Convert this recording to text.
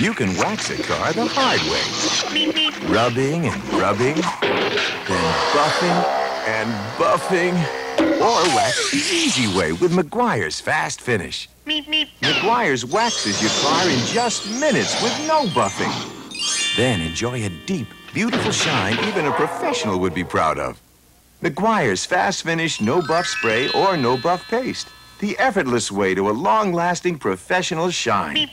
You can wax a car the hard way. Rubbing and rubbing, then buffing and buffing. Or wax the easy way with Meguiar's Fast Finish. Meguiar's waxes your car in just minutes with no buffing. Then enjoy a deep, beautiful shine even a professional would be proud of. Meguiar's Fast Finish No Buff Spray or No Buff Paste. The effortless way to a long-lasting professional shine.